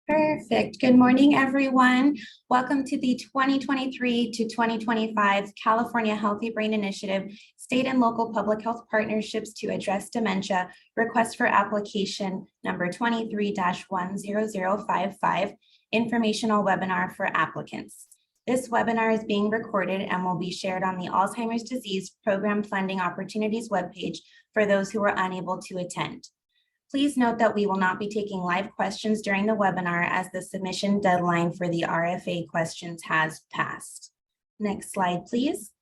Perfect. Good morning, everyone. Welcome to the 2023 to 2025 California Healthy Brain Initiative State and Local Public Health Partnerships to Address Dementia Request for Application number 23-10055 Informational Webinar for Applicants. This webinar is being recorded and will be shared on the Alzheimer's Disease Program Funding Opportunities webpage for those who are unable to attend. Please note that we will not be taking live questions during the webinar as the submission deadline for the RFA questions has passed. Next slide, please.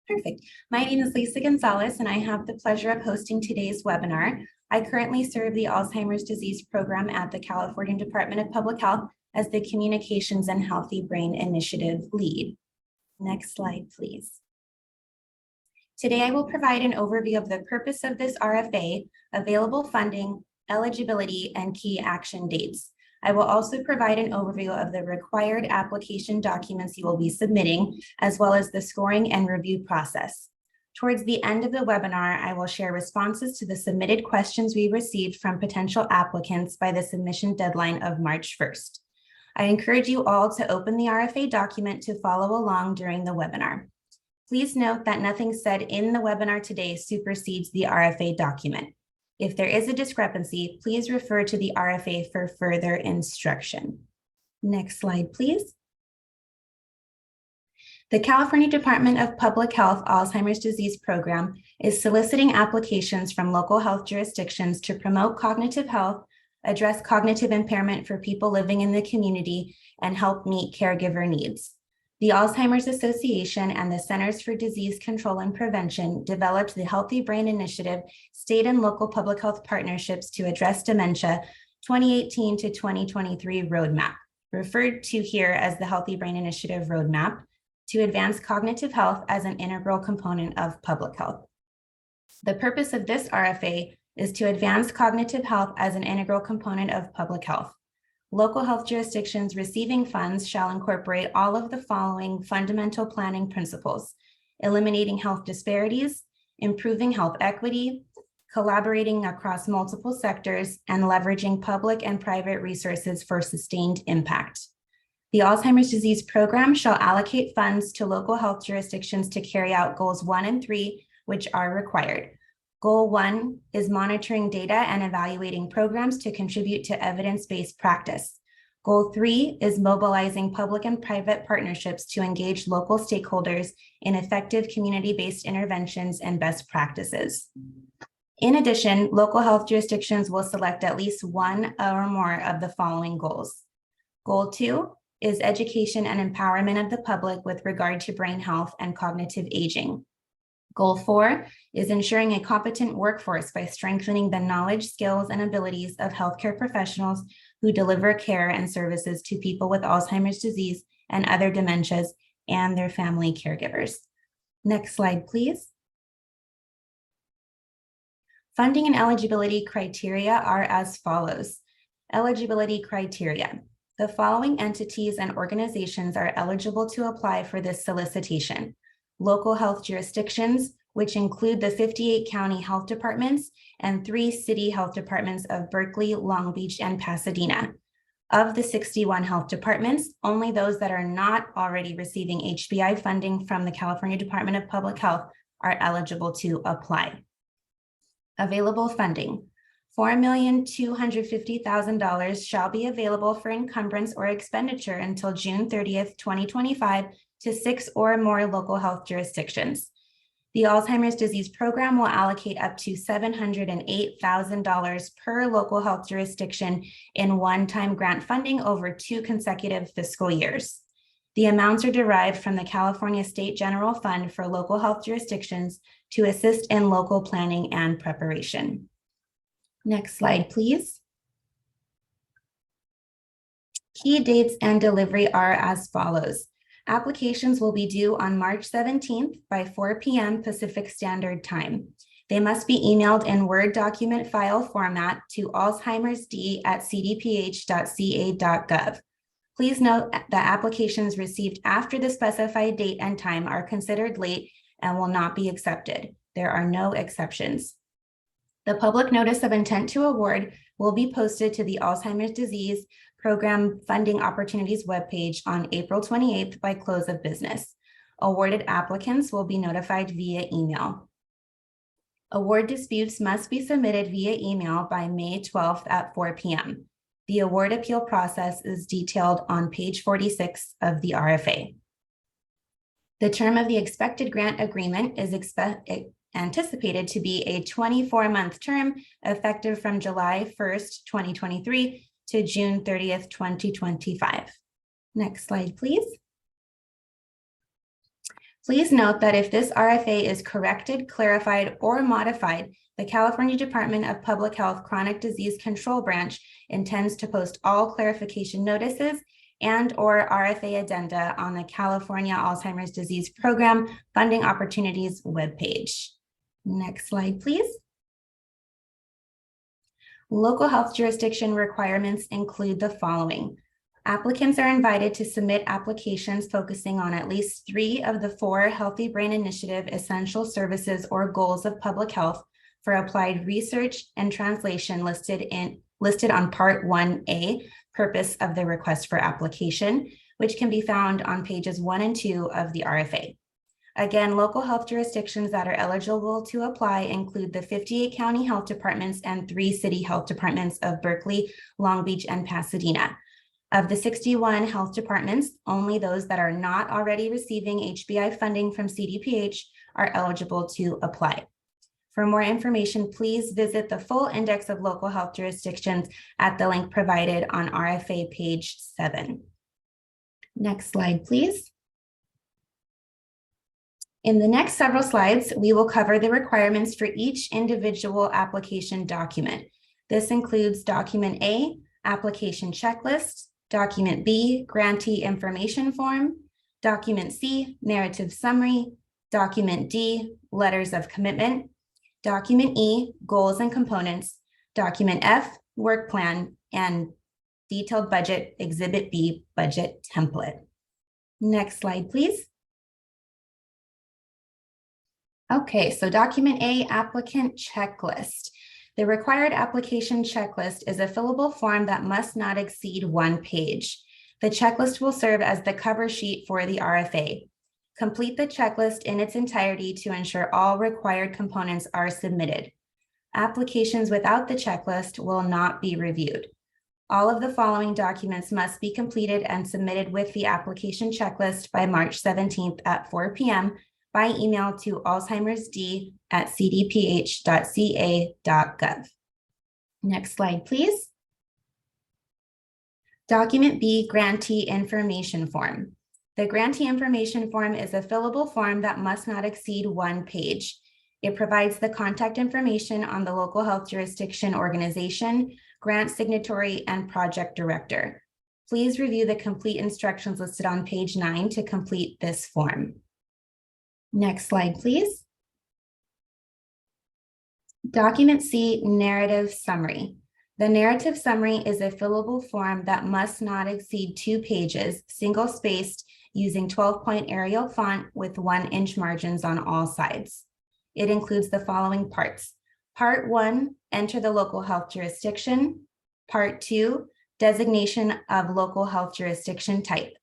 Perfect. My name is Lisa Gonzalez, and I have the pleasure of hosting today's webinar. I currently serve the Alzheimer's Disease Program at the California Department of Public Health as the Communications and Healthy Brain Initiative lead. Next slide, please. Today, I will provide an overview of the purpose of this RFA, available funding, eligibility, and key action dates. I will also provide an overview of the required application documents you will be submitting, as well as the scoring and review process. Towards the end of the webinar, I will share responses to the submitted questions we received from potential applicants by the submission deadline of March 1st. I encourage you all to open the RFA document to follow along during the webinar. Please note that nothing said in the webinar today supersedes the RFA document. If there is a discrepancy, please refer to the RFA for further instruction. Next slide, please. The California Department of Public Health Alzheimer's Disease Program is soliciting applications from local health jurisdictions to promote cognitive health, address cognitive impairment for people living in the community, and help meet caregiver needs. The Alzheimer's Association and the Centers for Disease Control and Prevention developed the Healthy Brain Initiative State and Local Public Health Partnerships to Address Dementia 2018 to 2023 Roadmap, referred to here as the Healthy Brain Initiative Roadmap, to advance cognitive health as an integral component of public health. The purpose of this RFA is to advance cognitive health as an integral component of public health. Local health jurisdictions receiving funds shall incorporate all of the following fundamental planning principles: eliminating health disparities, improving health equity, collaborating across multiple sectors, and leveraging public and private resources for sustained impact. The Alzheimer's Disease Program shall allocate funds to local health jurisdictions to carry out goals 1 and 3, which are required. Goal 1 is monitoring data and evaluating programs to contribute to evidence-based practice. Goal 3 is mobilizing public and private partnerships to engage local stakeholders in effective community-based interventions and best practices. In addition, local health jurisdictions will select at least one or more of the following goals. Goal 2 is education and empowerment of the public with regard to brain health and cognitive aging. Goal 4 is ensuring a competent workforce by strengthening the knowledge, skills, and abilities of healthcare professionals who deliver care and services to people with Alzheimer's disease and other dementias and their family caregivers. Next slide, please. Funding and eligibility criteria are as follows. Eligibility criteria. The following entities and organizations are eligible to apply for this solicitation: local health jurisdictions, which include the 58 county health departments and 3 city health departments of Berkeley, Long Beach, and Pasadena. Of the 61 health departments, only those that are not already receiving HBI funding from the California Department of Public Health are eligible to apply. Available funding. $4,250,000 shall be available for encumbrance or expenditure until June 30th, 2025 to 6 or more local health jurisdictions. The Alzheimer's Disease Program will allocate up to $708,000 per local health jurisdiction in one-time grant funding over 2 consecutive fiscal years. The amounts are derived from the California State General Fund for local health jurisdictions to assist in local planning and preparation. Next slide, please. Key dates and delivery are as follows. Applications will be due on March 17th by 4 p.m. Pacific Standard Time. They must be emailed in Word document file format to alzheimersd@cdph.ca.gov. Please note that applications received after the specified date and time are considered late and will not be accepted. There are no exceptions. The public notice of intent to award will be posted to the Alzheimer's Disease Program Funding Opportunities webpage on April 28th by close of business. Awarded applicants will be notified via email. Award disputes must be submitted via email by May 12th at 4 p.m. The award appeal process is detailed on page 46 of the RFA. The term of the expected grant agreement is anticipated to be a 24-month term effective from July 1st, 2023 to June 30th, 2025. Next slide, please. Please note that if this RFA is corrected, clarified, or modified, the California Department of Public Health Chronic Disease Control Branch intends to post all clarification notices and/or RFA addenda on the California Alzheimer's Disease Program Funding Opportunities webpage. Next slide, please. Local health jurisdiction requirements include the following. Applicants are invited to submit applications focusing on at least 3 of the 4 Healthy Brain Initiative essential services or goals of public health for applied research and translation listed on Part 1A, purpose of the request for application, which can be found on pages 1 and 2 of the RFA. Again, local health jurisdictions that are eligible to apply include the 58 county health departments and 3 city health departments of Berkeley, Long Beach, and Pasadena. Of the 61 health departments, only those that are not already receiving HBI funding from CDPH are eligible to apply. For more information, please visit the full index of local health jurisdictions at the link provided on RFA page 7. Next slide, please. In the next several slides, we will cover the requirements for each individual application document. This includes Document A, Application Checklist, Document B, Grantee Information Form, Document C, Narrative Summary, Document D, Letters of Commitment, Document E, Goals and Components, Document F, Work Plan, and Detailed Budget, Exhibit B, Budget Template. Next slide, please. Okay, so Document A, Applicant Checklist. The required application checklist is a fillable form that must not exceed 1 page. The checklist will serve as the cover sheet for the RFA. Complete the checklist in its entirety to ensure all required components are submitted. Applications without the checklist will not be reviewed. All of the following documents must be completed and submitted with the application checklist by March 17th at 4 p.m. by email to alzheimersd@cdph.ca.gov. Next slide, please. Document B, Grantee Information Form. The Grantee Information Form is a fillable form that must not exceed 1 page. It provides the contact information on the local health jurisdiction organization, grant signatory, and project director. Please review the complete instructions listed on page 9 to complete this form. Next slide, please. Document C, Narrative Summary. The narrative summary is a fillable form that must not exceed 2 pages, single-spaced, using 12-point Arial font with 1-inch margins on all sides. It includes the following parts. Part 1, enter the local health jurisdiction. Part 2, designation of local health jurisdiction type.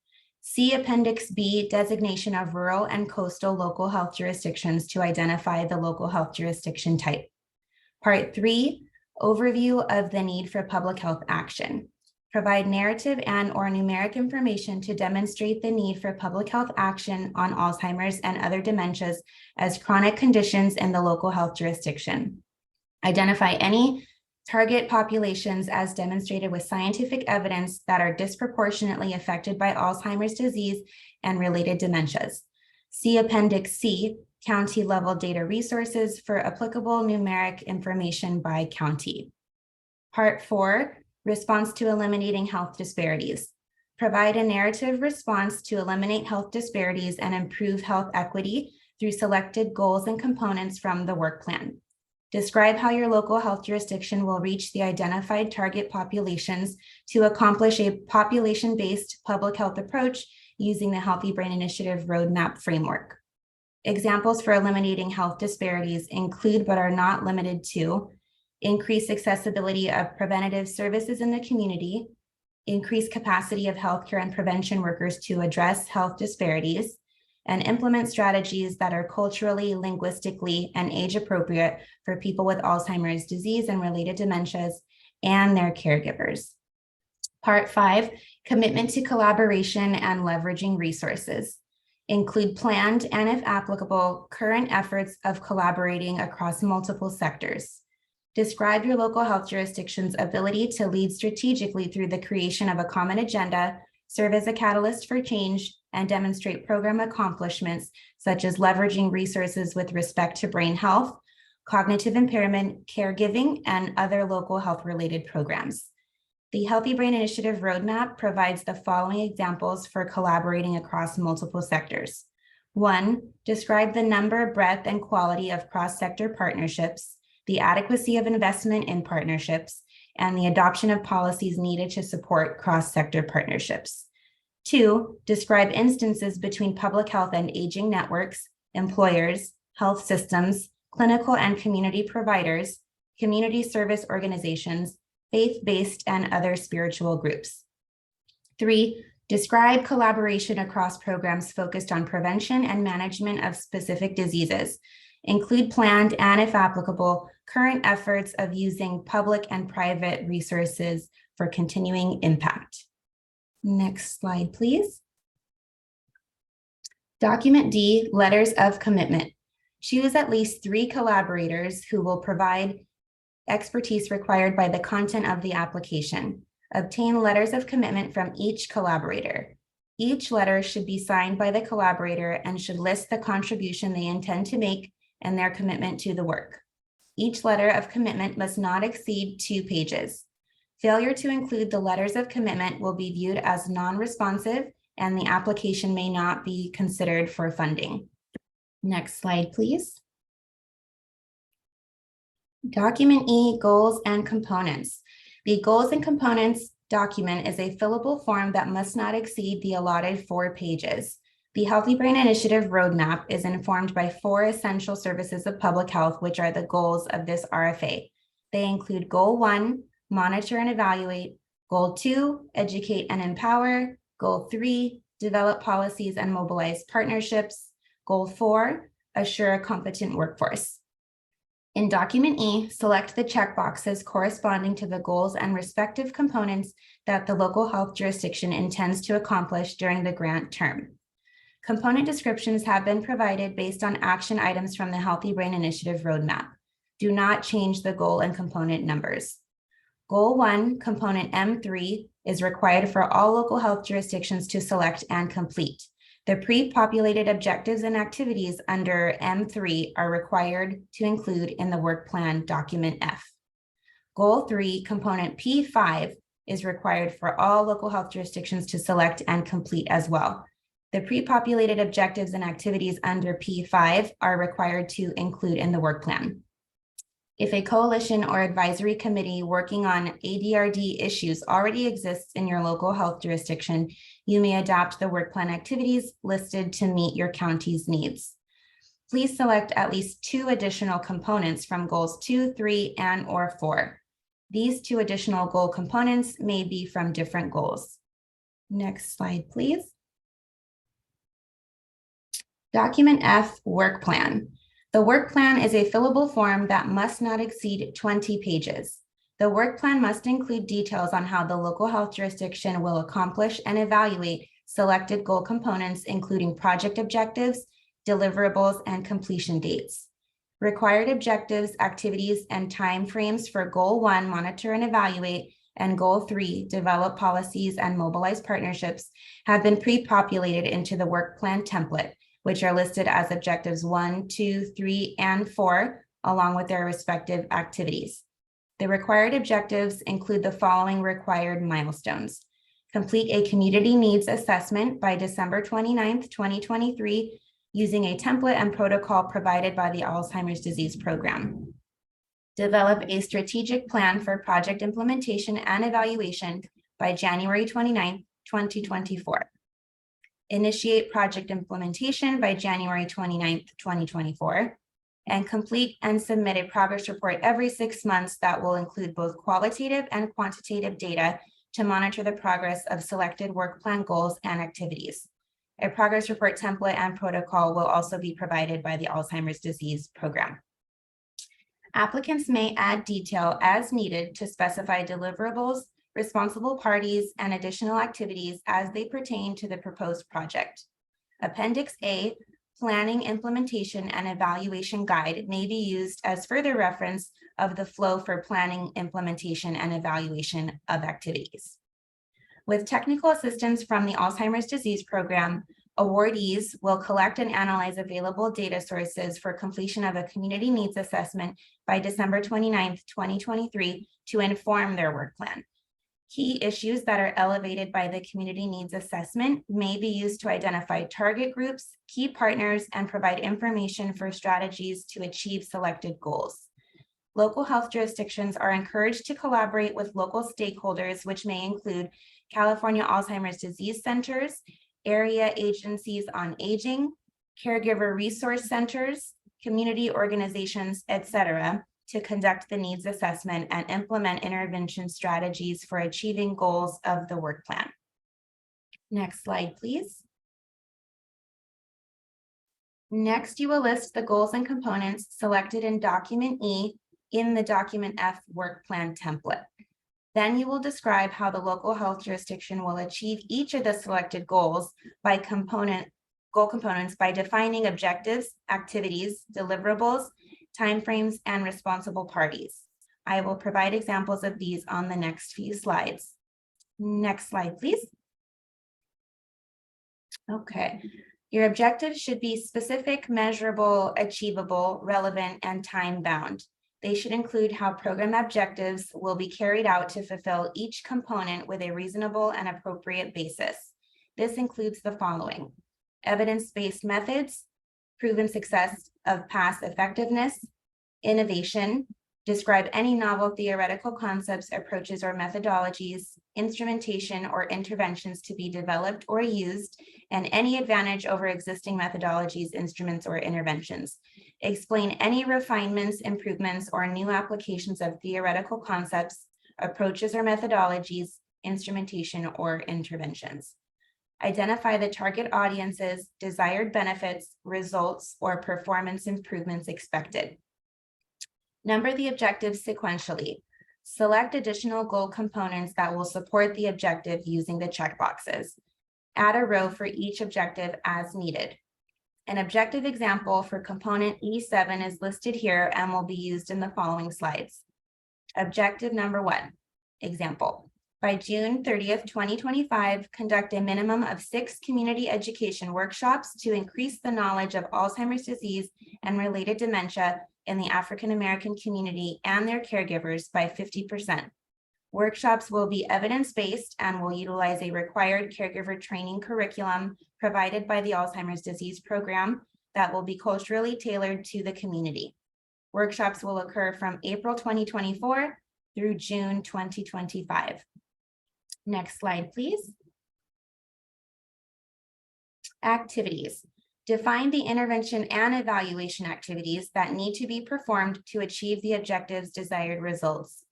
See Appendix B, designation of rural and coastal local health jurisdictions to identify the local health jurisdiction type. Part 3, overview of the need for public health action. Provide narrative and/or numeric information to demonstrate the need for public health action on Alzheimer's and other dementias as chronic conditions in the local health jurisdiction. Identify any target populations as demonstrated with scientific evidence that are disproportionately affected by Alzheimer's disease and related dementias. See Appendix C, county level data resources for applicable numeric information by county. Part 4, response to eliminating health disparities. Provide a narrative response to eliminate health disparities and improve health equity through selected goals and components from the work plan. Describe how your local health jurisdiction will reach the identified target populations to accomplish a population-based public health approach using the Healthy Brain Initiative Roadmap framework. Examples for eliminating health disparities include, but are not limited to, increased accessibility of preventative services in the community, increased capacity of healthcare and prevention workers to address health disparities, and implement strategies that are culturally, linguistically, and age appropriate for people with Alzheimer's disease and related dementias and their caregivers. Part 5, commitment to collaboration and leveraging resources. Include planned and, if applicable, current efforts of collaborating across multiple sectors. Describe your local health jurisdiction's ability to lead strategically through the creation of a common agenda, serve as a catalyst for change, and demonstrate program accomplishments such as leveraging resources with respect to brain health, cognitive impairment, caregiving, and other local health-related programs. The Healthy Brain Initiative Roadmap provides the following examples for collaborating across multiple sectors. 1, describe the number, breadth, and quality of cross-sector partnerships, the adequacy of investment in partnerships, and the adoption of policies needed to support cross-sector partnerships. 2, describe instances between public health and aging networks, employers, health systems, clinical and community providers, community service organizations, faith-based and other spiritual groups. 3, describe collaboration across programs focused on prevention and management of specific diseases. Include planned and, if applicable, current efforts of using public and private resources for continuing impact. Next slide, please. Document D, letters of commitment. Choose at least 3 collaborators who will provide expertise required by the content of the application. Obtain letters of commitment from each collaborator. Each letter should be signed by the collaborator and should list the contribution they intend to make and their commitment to the work. Each letter of commitment must not exceed 2 pages. Failure to include the letters of commitment will be viewed as non-responsive and the application may not be considered for funding. Next slide, please. Document E, goals and components. The goals and components document is a fillable form that must not exceed the allotted 4 pages. The Healthy Brain Initiative Roadmap is informed by 4 essential services of public health, which are the goals of this RFA. They include Goal 1, monitor and evaluate. Goal 2, educate and empower. Goal 3, develop policies and mobilize partnerships. Goal 4, assure a competent workforce. In Document E, select the checkboxes corresponding to the goals and respective components that the local health jurisdiction intends to accomplish during the grant term. Component descriptions have been provided based on action items from the Healthy Brain Initiative Roadmap. Do not change the goal and component numbers. Goal 1, component M3, is required for all local health jurisdictions to select and complete. The pre-populated objectives and activities under M3 are required to include in the work plan document F. Goal 3, component P5, is required for all local health jurisdictions to select and complete as well. The pre-populated objectives and activities under P5 are required to include in the work plan. If a coalition or advisory committee working on ADRD issues already exists in your local health jurisdiction, you may adopt the work plan activities listed to meet your county's needs. Please select at least 2 additional components from goals 2, 3, and or 4. These 2 additional goal components may be from different goals. Next slide, please. Document F, work plan. The work plan is a fillable form that must not exceed 20 pages. The work plan must include details on how the local health jurisdiction will accomplish and evaluate selected goal components, including project objectives, deliverables, and completion dates. Required objectives, activities, and timeframes for Goal 1, monitor and evaluate, and Goal 3, develop policies and mobilize partnerships, have been pre-populated into the work plan template, which are listed as objectives 1, 2, 3, and 4, along with their respective activities. The required objectives include the following required milestones. Complete a community needs assessment by December 29th, 2023, using a template and protocol provided by the Alzheimer's Disease Program. Develop a strategic plan for project implementation and evaluation by January 29th, 2024. initiate project implementation by January 29th, 2024, and complete and submit a progress report every 6 months that will include both qualitative and quantitative data to monitor the progress of selected work plan goals and activities. A progress report template and protocol will also be provided by the Alzheimer's disease program. Applicants may add detail as needed to specify deliverables, responsible parties, and additional activities as they pertain to the proposed project. Appendix A, Planning, Implementation, and Evaluation Guide may be used as further reference of the flow for planning, implementation, and evaluation of activities. With technical assistance from the Alzheimer's disease program, awardees will collect and analyze available data sources for completion of a community needs assessment by December 29th, 2023 to inform their work plan. Key issues that are elevated by the community needs assessment may be used to identify target groups, key partners, and provide information for strategies to achieve selected goals. Local health jurisdictions are encouraged to collaborate with local stakeholders, which may include California Alzheimer's disease centers, area agencies on aging, caregiver resource centers, community organizations, etc., to conduct the needs assessment and implement intervention strategies for achieving goals of the work plan. Next slide, please. Next, you will list the goals and components selected in document E in the document F work plan template. Then you will describe how the local health jurisdiction will achieve each of the selected goals by goal components by defining objectives, activities, deliverables, timeframes, and responsible parties. I will provide examples of these on the next few slides. Next slide, please. Okay. Your objectives should be specific, measurable, achievable, relevant, and time-bound. They should include how program objectives will be carried out to fulfill each component with a reasonable and appropriate basis. This includes the following: evidence-based methods, proven success of past effectiveness, innovation, describe any novel theoretical concepts, approaches, or methodologies, instrumentation or interventions to be developed or used, and any advantage over existing methodologies, instruments, or interventions. Explain any refinements, improvements, or new applications of theoretical concepts, approaches, or methodologies, instrumentation, or interventions. Identify the target audiences, desired benefits, results, or performance improvements expected. Number the objectives sequentially. Select additional goal components that will support the objective using the checkboxes. Add a row for each objective as needed. An objective example for component E7 is listed here and will be used in the following slides. Objective number 1, example. By June 30th, 2025, conduct a minimum of 6 community education workshops to increase the knowledge of Alzheimer's disease and related dementia in the African American community and their caregivers by 50%. Workshops will be evidence-based and will utilize a required caregiver training curriculum provided by the Alzheimer's disease program that will be culturally tailored to the community. Workshops will occur from April 2024 through June 2025. Next slide, please. Activities. Define the intervention and evaluation activities that need to be performed to achieve the objective's desired results.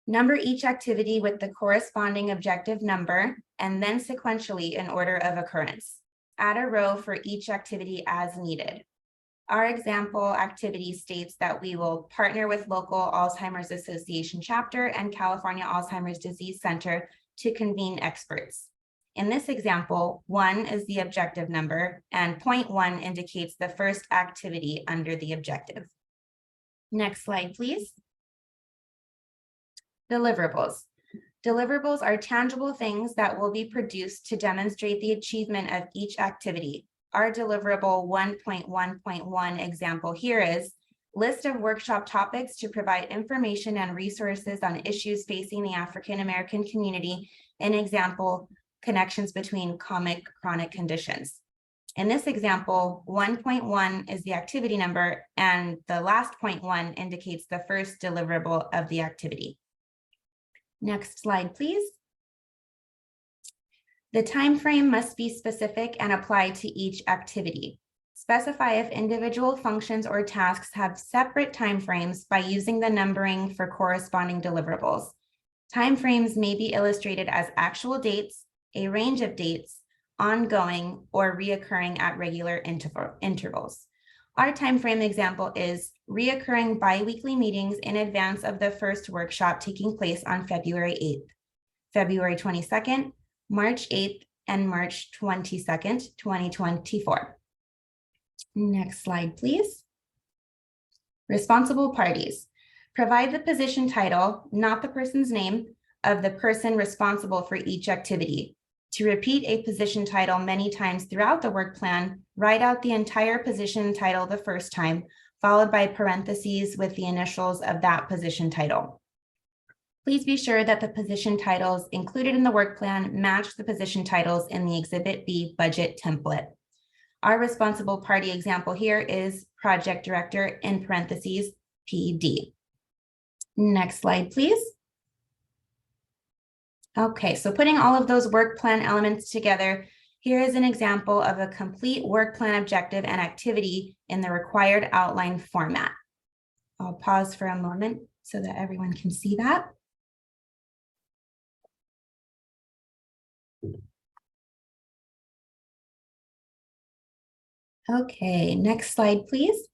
Number each activity with the corresponding objective number and then sequentially in order of occurrence. Add a row for each activity as needed. Our example activity states that we will partner with local Alzheimer's Association chapter and California Alzheimer's Disease Center to convene experts. In this example, 1 is the objective number and 0.1 indicates the first activity under the objective. Next slide, please. Deliverables. Deliverables are tangible things that will be produced to demonstrate the achievement of each activity. Our deliverable 1.1.1 example here is list of workshop topics to provide information and resources on issues facing the African American community. An example, connections between chronic conditions. In this example, 1.1 is the activity number and the last 0.1 indicates the first deliverable of the activity. Next slide, please. The time frame must be specific and apply to each activity. Specify if individual functions or tasks have separate timeframes by using the numbering for corresponding deliverables. Timeframes may be illustrated as actual dates, a range of dates, ongoing, or reoccurring at regular intervals. Our timeframe example is reoccurring biweekly meetings in advance of the first workshop taking place on February 8th, February 22nd, March 8th, and March 22nd, 2024. Next slide, please. Responsible parties. Provide the position title, not the person's name, of the person responsible for each activity. To repeat a position title many times throughout the work plan, write out the entire position title the first time, followed by parentheses with the initials of that position title. Please be sure that the position titles included in the work plan match the position titles in the Exhibit B budget template. Our responsible party example here is Project Director in parentheses PD. Next slide, please. Okay, so putting all of those work plan elements together, here is an example of a complete work plan objective and activity in the required outline format. I'll pause for a moment so that everyone can see that. Okay, next slide, please.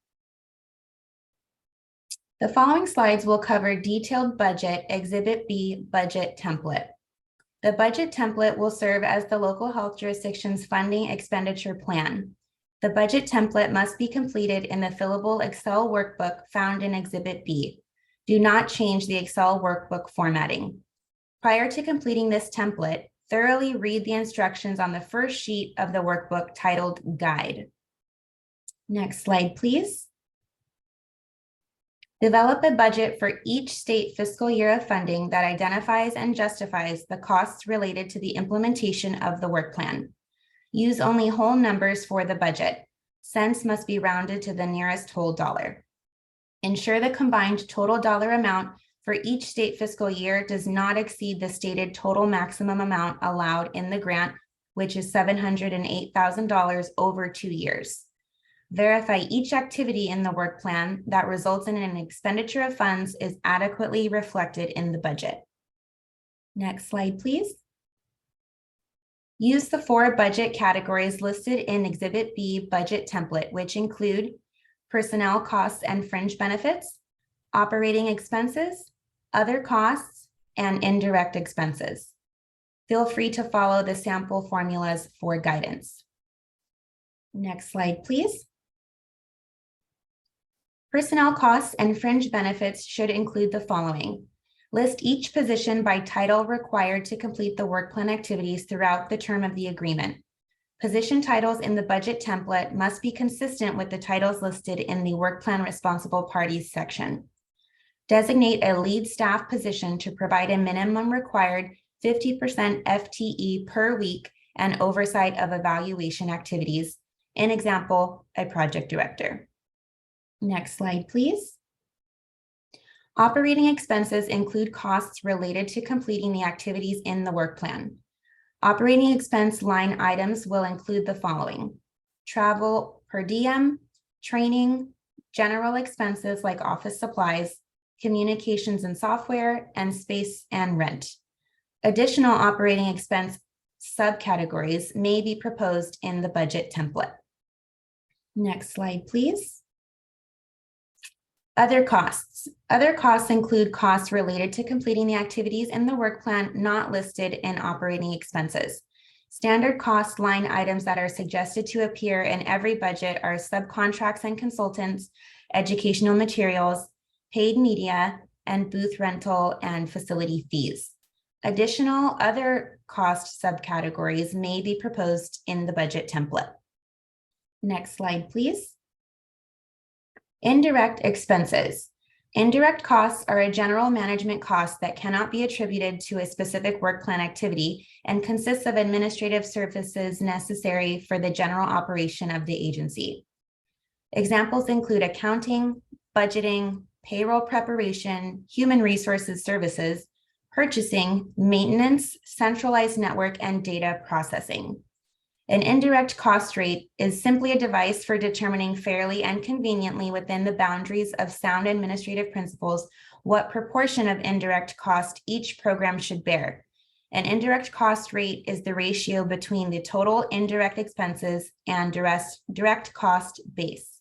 The following slides will cover detailed budget Exhibit B budget template. The budget template will serve as the local health jurisdiction's funding expenditure plan. The budget template must be completed in the fillable Excel workbook found in Exhibit B. Do not change the Excel workbook formatting. Prior to completing this template, thoroughly read the instructions on the first sheet of the workbook titled Guide. Next slide, please. Develop a budget for each state fiscal year of funding that identifies and justifies the costs related to the implementation of the work plan. Use only whole numbers for the budget. Cents must be rounded to the nearest whole dollar. Ensure the combined total dollar amount for each state fiscal year does not exceed the stated total maximum amount allowed in the grant, which is $708,000 over 2 years. Verify each activity in the work plan that results in an expenditure of funds is adequately reflected in the budget. Next slide, please. Use the 4 budget categories listed in Exhibit B budget template, which include personnel costs and fringe benefits, operating expenses, other costs, and indirect expenses. Feel free to follow the sample formulas for guidance. Next slide, please. Personnel costs and fringe benefits should include the following. List each position by title required to complete the work plan activities throughout the term of the agreement. Position titles in the budget template must be consistent with the titles listed in the work plan responsible parties section. Designate a lead staff position to provide a minimum required 50% FTE per week and oversight of evaluation activities. In example, a project director. Next slide, please. Operating expenses include costs related to completing the activities in the work plan. Operating expense line items will include the following: travel per diem, training, general expenses like office supplies, communications and software, and space and rent. Additional operating expense subcategories may be proposed in the budget template. Next slide, please. Other costs. Other costs include costs related to completing the activities in the work plan not listed in operating expenses. Standard cost line items that are suggested to appear in every budget are subcontracts and consultants, educational materials, paid media, and booth rental and facility fees. Additional other cost subcategories may be proposed in the budget template. Next slide, please. Indirect expenses. Indirect costs are a general management cost that cannot be attributed to a specific work plan activity and consists of administrative services necessary for the general operation of the agency. Examples include accounting, budgeting, payroll preparation, human resources services, purchasing, maintenance, centralized network, and data processing. An indirect cost rate is simply a device for determining fairly and conveniently within the boundaries of sound administrative principles what proportion of indirect cost each program should bear. An indirect cost rate is the ratio between the total indirect expenses and direct cost base.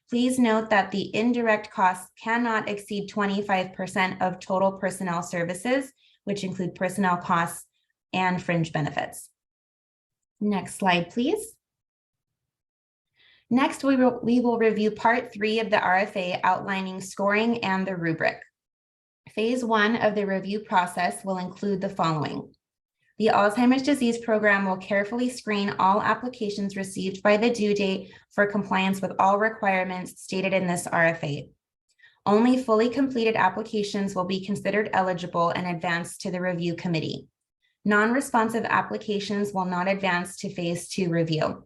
Please note that the indirect costs cannot exceed 25% of total personnel services, which include personnel costs and fringe benefits. Next slide, please. Next, we will review part 3 of the RFA outlining scoring and the rubric. Phase 1 of the review process will include the following. The Alzheimer's disease program will carefully screen all applications received by the due date for compliance with all requirements stated in this RFA. Only fully completed applications will be considered eligible and advanced to the review committee. Non-responsive applications will not advance to phase 2 review.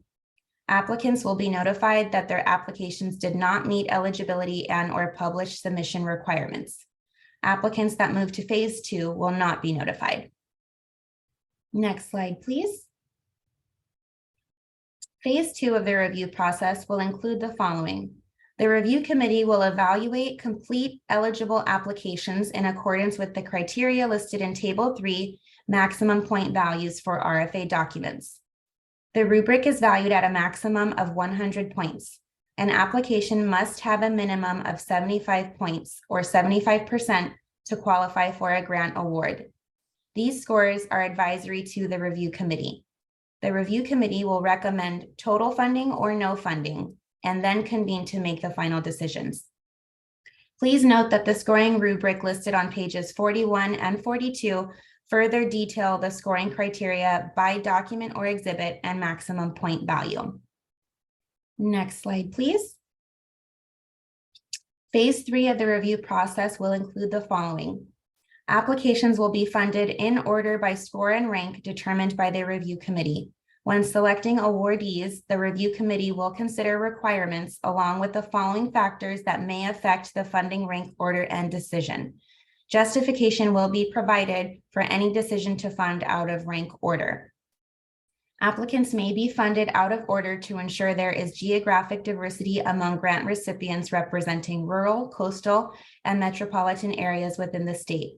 Applicants will be notified that their applications did not meet eligibility and/or published submission requirements. Applicants that move to phase 2 will not be notified. Next slide, please. Phase 2 of the review process will include the following. The review committee will evaluate complete eligible applications in accordance with the criteria listed in Table 3, maximum point values for RFA documents. The rubric is valued at a maximum of 100 points. An application must have a minimum of 75 points or 75% to qualify for a grant award. These scores are advisory to the review committee. The review committee will recommend total funding or no funding and then convene to make the final decisions. Please note that the scoring rubric listed on pages 41 and 42 further detail the scoring criteria by document or exhibit and maximum point value. Next slide, please. Phase 3 of the review process will include the following. Applications will be funded in order by score and rank determined by the review committee. When selecting awardees, the review committee will consider requirements along with the following factors that may affect the funding rank order and decision. Justification will be provided for any decision to fund out of rank order. Applicants may be funded out of order to ensure there is geographic diversity among grant recipients representing rural, coastal, and metropolitan areas within the state.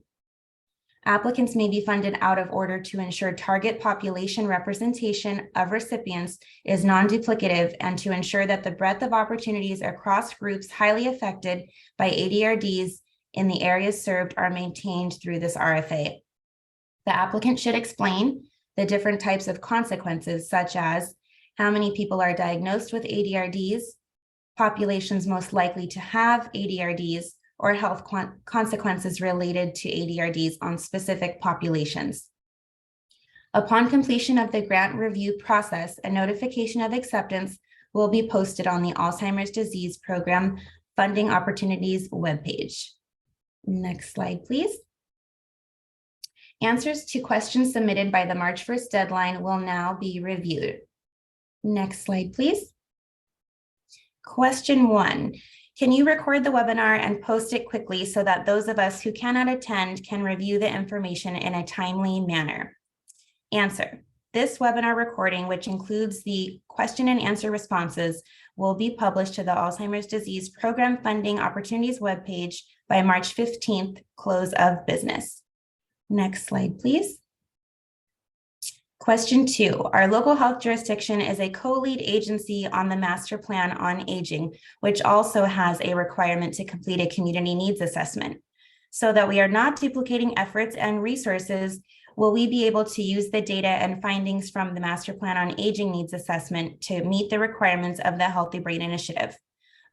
Applicants may be funded out of order to ensure target population representation of recipients is non-duplicative and to ensure that the breadth of opportunities across groups highly affected by ADRDs in the areas served are maintained through this RFA. The applicant should explain the different types of consequences, such as how many people are diagnosed with ADRDs, populations most likely to have ADRDs, or health consequences related to ADRDs on specific populations. Upon completion of the grant review process, a notification of acceptance will be posted on the Alzheimer's Disease Program Funding Opportunities webpage. Next slide, please. Answers to questions submitted by the March 1st deadline will now be reviewed. Next slide, please. Question 1. Can you record the webinar and post it quickly so that those of us who cannot attend can review the information in a timely manner? Answer. This webinar recording, which includes the question and answer responses, will be published to the Alzheimer's Disease Program Funding Opportunities webpage by March 15th, close of business. Next slide, please. Question 2, our local health jurisdiction is a co-lead agency on the Master Plan on Aging, which also has a requirement to complete a community needs assessment. So that we are not duplicating efforts and resources, will we be able to use the data and findings from the Master Plan on Aging needs assessment to meet the requirements of the Healthy Brain Initiative?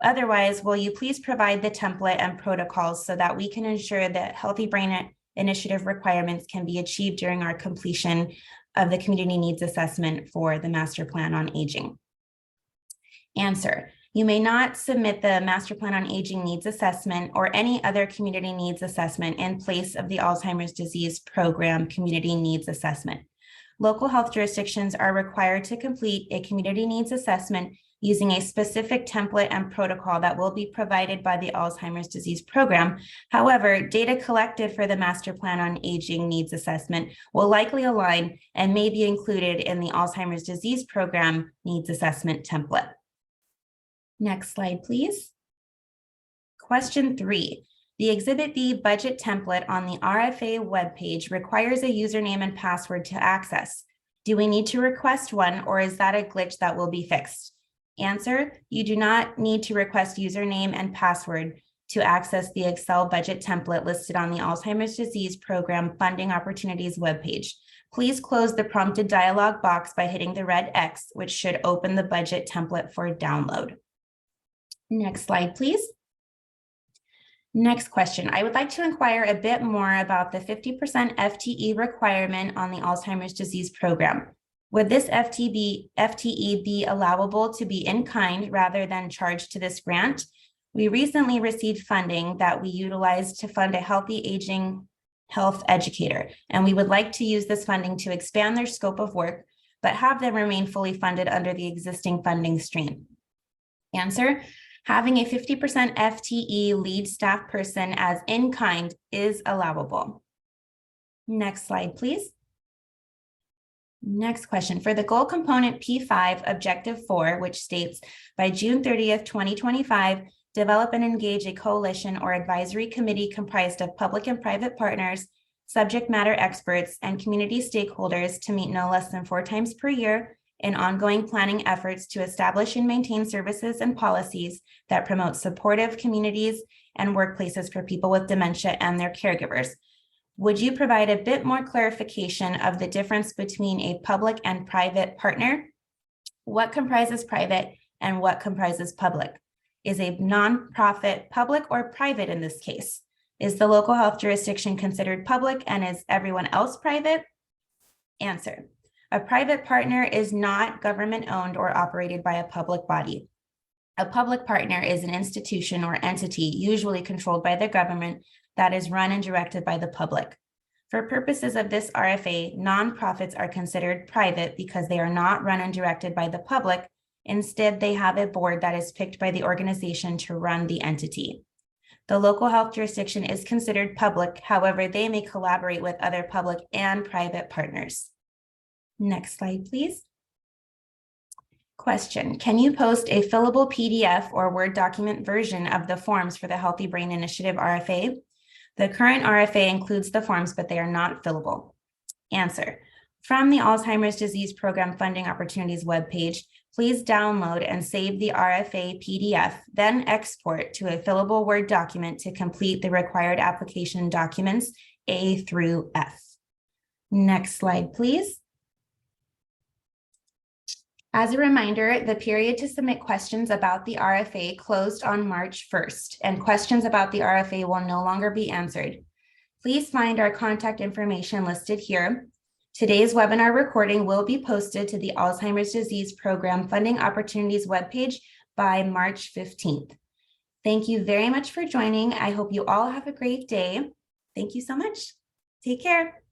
Otherwise, will you please provide the template and protocols so that we can ensure that Healthy Brain Initiative requirements can be achieved during our completion of the community needs assessment for the Master Plan on Aging? Answer. You may not submit the Master Plan on Aging needs assessment or any other community needs assessment in place of the Alzheimer's Disease Program community needs assessment. Local health jurisdictions are required to complete a community needs assessment using a specific template and protocol that will be provided by the Alzheimer's disease program. However, data collected for the Master Plan on Aging Needs Assessment will likely align and may be included in the Alzheimer's disease program needs assessment template. Next slide, please. Question 3. The Exhibit B budget template on the RFA webpage requires a username and password to access. Do we need to request one, or is that a glitch that will be fixed? Answer: you do not need to request username and password to access the Excel budget template listed on the Alzheimer's Disease Program Funding Opportunities webpage. Please close the prompted dialog box by hitting the red X, which should open the budget template for download. Next slide, please. Next question. I would like to inquire a bit more about the 50% FTE requirement on the Alzheimer's disease program. Would this FTE be allowable to be in kind rather than charged to this grant? We recently received funding that we utilized to fund a healthy aging health educator, and we would like to use this funding to expand their scope of work, but have them remain fully funded under the existing funding stream. Answer: having a 50% FTE lead staff person as in kind is allowable. Next slide, please. Next question. For the goal component P5, objective 4, which states by June 30th, 2025, develop and engage a coalition or advisory committee comprised of public and private partners, subject matter experts, and community stakeholders to meet no less than 4 times per year in ongoing planning efforts to establish and maintain services and policies that promote supportive communities and workplaces for people with dementia and their caregivers. Would you provide a bit more clarification of the difference between a public and private partner? What comprises private and what comprises public? Is a nonprofit public or private in this case? Is the local health jurisdiction considered public and is everyone else private? Answer: a private partner is not government-owned or operated by a public body. A public partner is an institution or entity usually controlled by the government that is run and directed by the public. For purposes of this RFA, nonprofits are considered private because they are not run and directed by the public. Instead, they have a board that is picked by the organization to run the entity. The local health jurisdiction is considered public. However, they may collaborate with other public and private partners. Next slide, please. Question: can you post a fillable PDF or Word document version of the forms for the Healthy Brain Initiative RFA? The current RFA includes the forms, but they are not fillable. Answer: from the Alzheimer's Disease Program Funding Opportunities webpage, please download and save the RFA PDF, then export to a fillable Word document to complete the required application documents A through F. Next slide, please. As a reminder, the period to submit questions about the RFA closed on March 1st, and questions about the RFA will no longer be answered. Please find our contact information listed here. Today's webinar recording will be posted to the Alzheimer's Disease Program Funding Opportunities webpage by March 15th. Thank you very much for joining. I hope you all have a great day. Thank you so much. Take care.